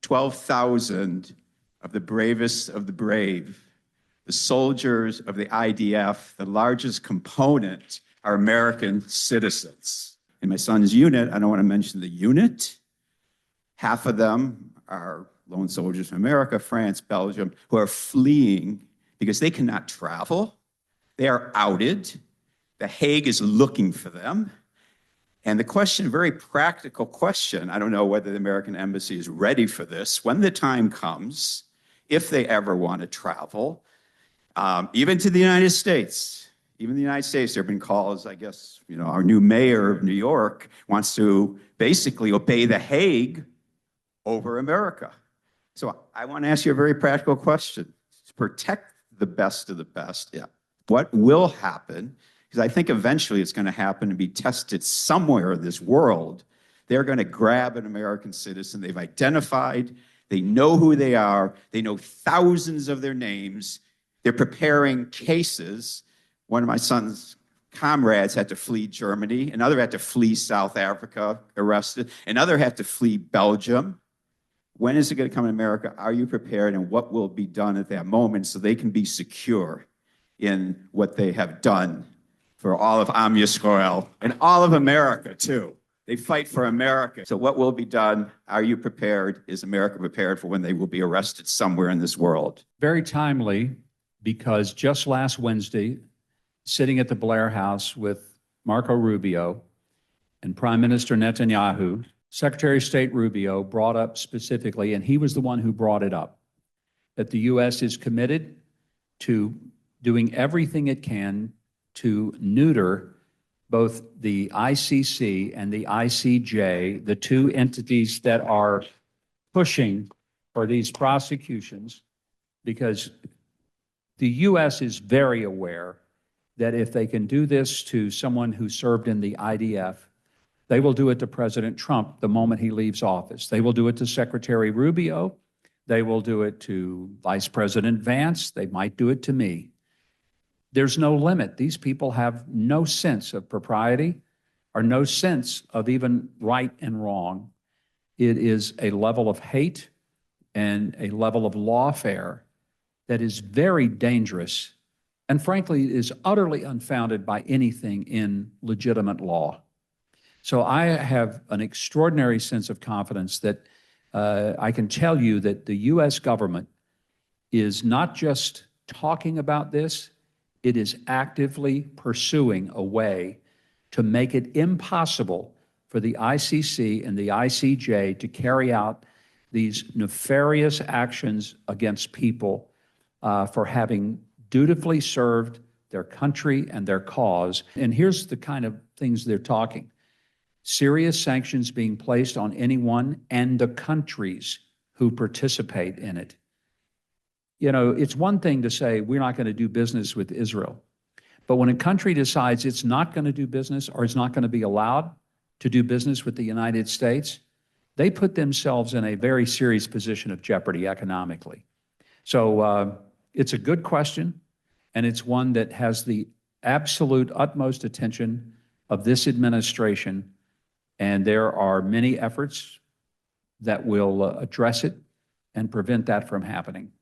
12,000 of the bravest of the brave, the soldiers of the IDF, the largest component, are American citizens. In my son's unit, I don't want to mention the unit, half of them are lone soldiers from America, France, Belgium, who are fleeing because they cannot travel. They are outed. The Hague is looking for them. And the question, very practical question, I don't know whether the American embassy is ready for this, when the time comes, if they ever want to travel, even to the United States. Even the United States, there have been calls, I guess, our new mayor of New York wants to basically obey the Hague over America. So I want to ask you a very practical question. To protect the best of the best, what will happen? Because I think eventually it's going to happen and be tested somewhere in this world. They're going to grab an American citizen they've identified. They know who they are. They know thousands of their names. They're preparing cases. One of my son's comrades had to flee Germany. Another had to flee South Africa, arrested. Another had to flee Belgium. When is it going to come in America? Are you prepared? And what will be done at that moment so they can be secure in what they have done for all of Am Yisrael and all of America, too? They fight for America. So what will be done? Are you prepared? Is America prepared for when they will be arrested somewhere in this world? Very timely, because just last Wednesday, sitting at the Blair House with Marco Rubio and Prime Minister Netanyahu, Secretary of State Rubio brought up specifically, and he was the one who brought it up, that the U.S. is committed to doing everything it can to neuter both the ICC and the ICJ, the two entities that are pushing for these prosecutions, because the U.S. is very aware that if they can do this to someone who served in the IDF, they will do it to President Trump the moment he leaves office. They will do it to Secretary Rubio. They will do it to Vice President Vance. They might do it to me. There's no limit. These people have no sense of propriety or no sense of even right and wrong. It is a level of hate and a level of lawfare that is very dangerous and frankly is utterly unfounded by anything in legitimate law. So I have an extraordinary sense of confidence that I can tell you that the U.S. government is not just talking about this, it is actively pursuing a way to make it impossible for the ICC and the ICJ to carry out these nefarious actions against people for having dutifully served their country and their cause. And here's the kind of things they're talking. Serious sanctions being placed on anyone and the countries who participate in it. It's one thing to say we're not going to do business with Israel. But when a country decides it's not going to do business or it's not going to be allowed to do business with the United States, they put themselves in a very serious position of jeopardy economically. So it's a good question, and it's one that has the absolute utmost attention of this administration. And there are many efforts that will address it and prevent that from happening.